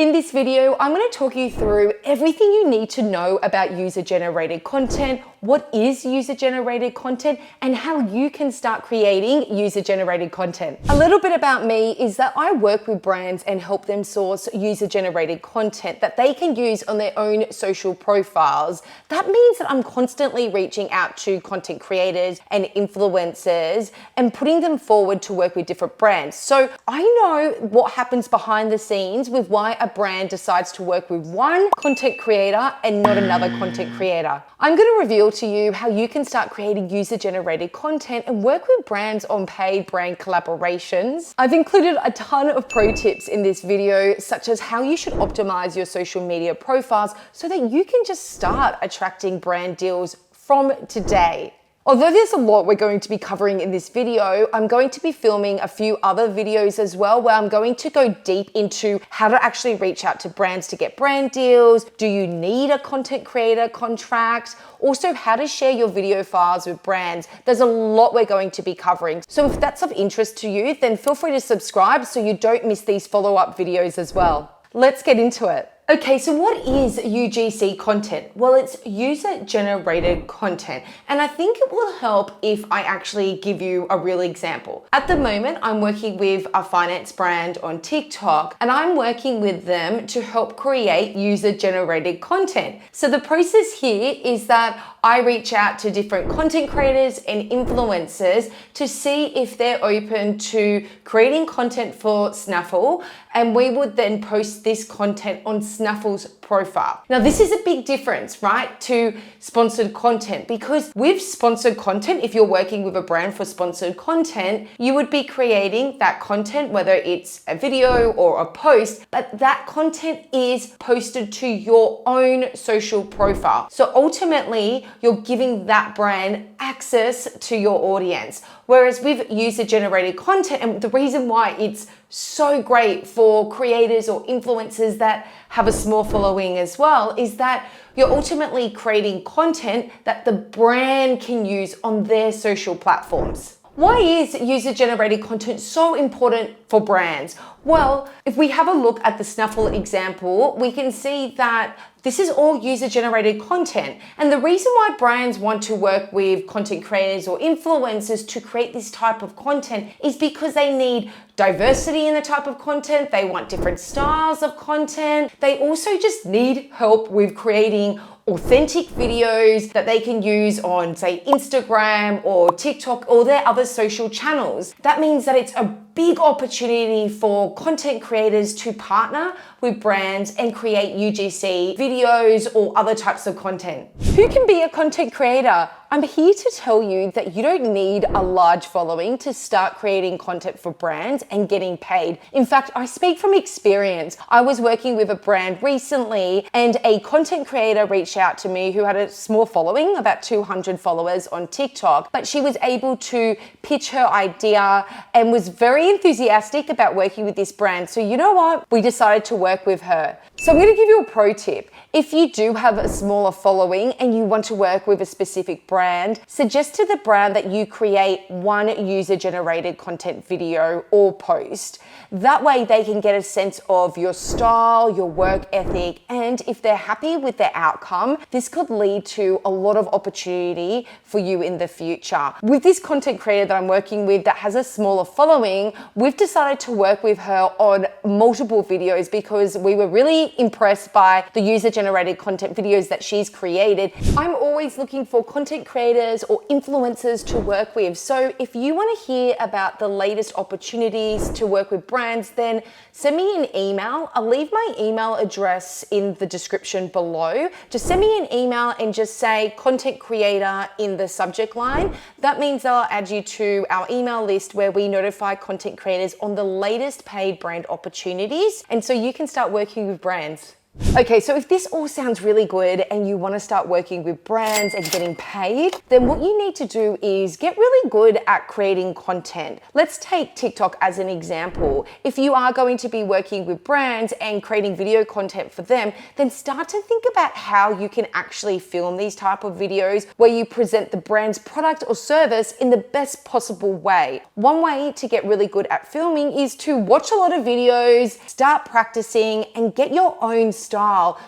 In this video, I'm going to talk you through everything you need to know about user-generated content, what is user-generated content, and how you can start creating user-generated content. A little bit about me is that I work with brands and help them source user-generated content that they can use on their own social profiles. That means that I'm constantly reaching out to content creators and influencers and putting them forward to work with different brands. So I know what happens behind the scenes with why a brand decides to work with one content creator and not another content creator. I'm going to reveal to you how you can start creating user-generated content and work with brands on paid brand collaborations. I've included a ton of pro tips in this video, such as how you should optimize your social media profiles so that you can just start attracting brand deals from today. Although there's a lot we're going to be covering in this video, I'm going to be filming a few other videos as well where I'm going to go deep into how to actually reach out to brands to get brand deals. Do you need a content creator contract? Also, how to share your video files with brands. There's a lot we're going to be covering. So if that's of interest to you, then feel free to subscribe so you don't miss these follow-up videos as well. Let's get into it. Okay, so what is UGC content? Well, it's user-generated content, and I think it will help if I actually give you a real example. At the moment, I'm working with a finance brand on TikTok, and I'm working with them to help create user-generated content. So the process here is that I reach out to different content creators and influencers to see if they're open to creating content for Snaffle, and we would then post this content on Snaffle's profile. Now, this is a big difference, right, to sponsored content, because with sponsored content, if you're working with a brand for sponsored content, you would be creating that content, whether it's a video or a post, but that content is posted to your own social profile. So ultimately, you're giving that brand access to your audience. Whereas with user-generated content, and the reason why it's so great for creators or influencers that have a small following as well, is that you're ultimately creating content that the brand can use on their social platforms. Why is user-generated content so important for brands? Well, if we have a look at the Snaffle example, we can see that this is all user-generated content. And the reason why brands want to work with content creators or influencers to create this type of content is because they need diversity in the type of content. They want different styles of content. They also just need help with creating authentic videos that they can use on, say, Instagram or TikTok or their other social channels. That means that it's a big opportunity for content creators to partner with brands and create UGC videos or other types of content. Who can be a content creator? I'm here to tell you that you don't need a large following to start creating content for brands and getting paid. In fact, I speak from experience. I was working with a brand recently and a content creator reached out to me who had a small following, about 200 followers on TikTok, but she was able to pitch her idea and was very enthusiastic about working with this brand. So you know what? We decided to work with her. So I'm going to give you a pro tip. If you do have a smaller following and you want to work with a specific brand, suggest to the brand that you create one user-generated content video or post. That way they can get a sense of your style, your work ethic, and if they're happy with the outcome, this could lead to a lot of opportunity for you in the future. With this content creator that I'm working with that has a smaller following, we've decided to work with her on multiple videos because we were really impressed by the user-generated content videos that she's created. I'm always looking for content creators or influencers to work with. So if you want to hear about the latest opportunities to work with brands, then send me an email. I'll leave my email address in the description below. Just send me an email and just say content creator in the subject line. That means I'll add you to our email list where we notify content creators on the latest paid brand opportunities. And so you can start working with brands. Okay, so if this all sounds really good and you want to start working with brands and getting paid, then what you need to do is get really good at creating content. Let's take TikTok as an example. If you are going to be working with brands and creating video content for them, then start to think about how you can actually film these type of videos where you present the brand's product or service in the best possible way. One way to get really good at filming is to watch a lot of videos, start practicing, and get your own style,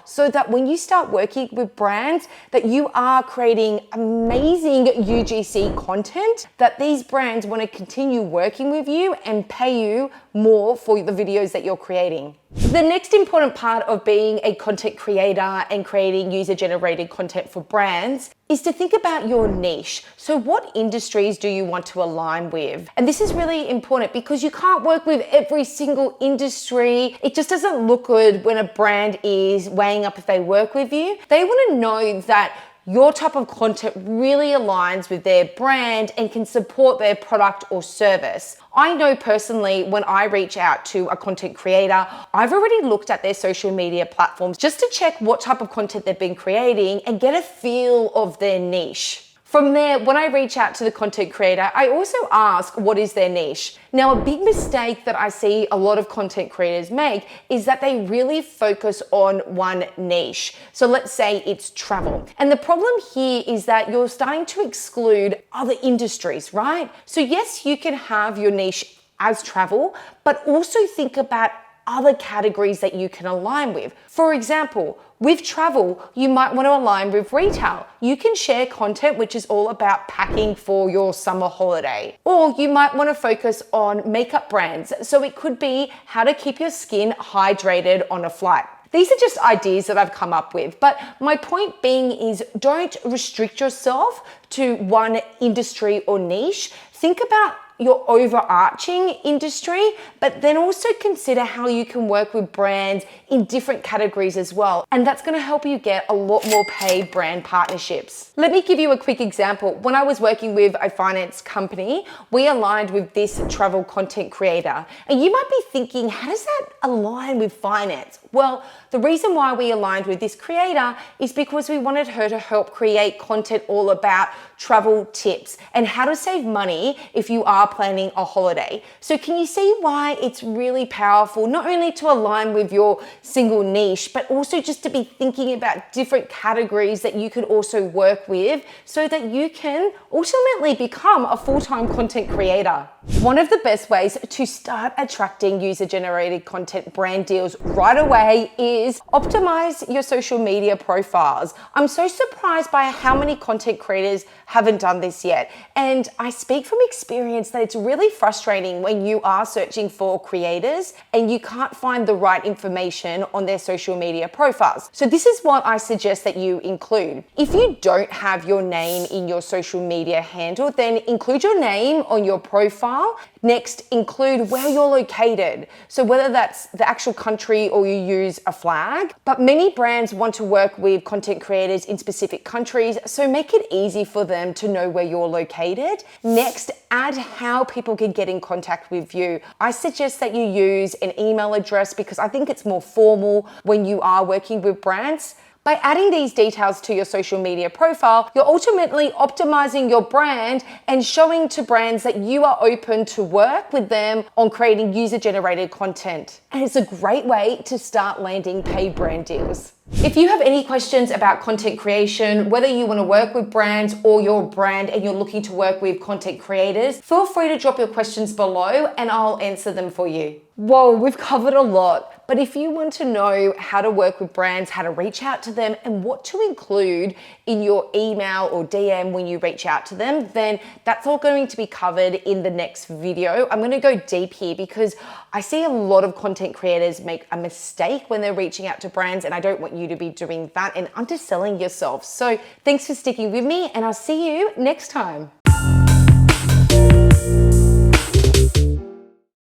so that when you start working with brands, that you are creating amazing UGC content that these brands want to continue working with you and pay you more for the videos that you're creating. The next important part of being a content creator and creating user-generated content for brands is to think about your niche. So what industries do you want to align with? And this is really important because you can't work with every single industry. It just doesn't look good when a brand is weighing up if they work with you. They want to know that your type of content really aligns with their brand and can support their product or service. I know personally, when I reach out to a content creator, I've already looked at their social media platforms just to check what type of content they've been creating and get a feel of their niche. From there, when I reach out to the content creator, I also ask what is their niche. Now, a big mistake that I see a lot of content creators make is that they really focus on one niche. So let's say it's travel. And the problem here is that you're starting to exclude other industries, right? So yes, you can have your niche as travel, but also think about other categories that you can align with. For example, with travel, you might want to align with retail. You can share content which is all about packing for your summer holiday. Or you might want to focus on makeup brands. So it could be how to keep your skin hydrated on a flight. These are just ideas that I've come up with, but my point being is don't restrict yourself to one industry or niche. Think about your overarching industry, but then also consider how you can work with brands in different categories as well. And that's going to help you get a lot more paid brand partnerships. Let me give you a quick example. When I was working with a finance company, we aligned with this travel content creator. And you might be thinking, how does that align with finance? Well, the reason why we aligned with this creator is because we wanted her to help create content all about travel tips and how to save money if you are planning a holiday. So can you see why it's really powerful, not only to align with your single niche, but also just to be thinking about different categories that you could also work with so that you can ultimately become a full-time content creator. One of the best ways to start attracting user-generated content brand deals right away is optimize your social media profiles. I'm so surprised by how many content creators haven't done this yet. And I speak from experience that it's really frustrating when you are searching for creators and you can't find the right information on their social media profiles. So this is what I suggest that you include. If you don't have your name in your social media handle, then include your name on your profile. Next, include where you're located. So whether that's the actual country or you use a flag, but many brands want to work with content creators in specific countries, so make it easy for them to know where you're located. Next, add how people can get in contact with you. I suggest that you use an email address because I think it's more formal when you are working with brands. By adding these details to your social media profile, you're ultimately optimizing your brand and showing to brands that you are open to work with them on creating user-generated content. And it's a great way to start landing paid brand deals. If you have any questions about content creation, whether you want to work with brands or your brand and you're looking to work with content creators, feel free to drop your questions below and I'll answer them for you. Whoa, we've covered a lot. But if you want to know how to work with brands, how to reach out to them, and what to include in your email or DM when you reach out to them, then that's all going to be covered in the next video. I'm going to go deep here because I see a lot of content creators make a mistake when they're reaching out to brands, and I don't want you to be doing that and underselling yourself. So thanks for sticking with me, and I'll see you next time.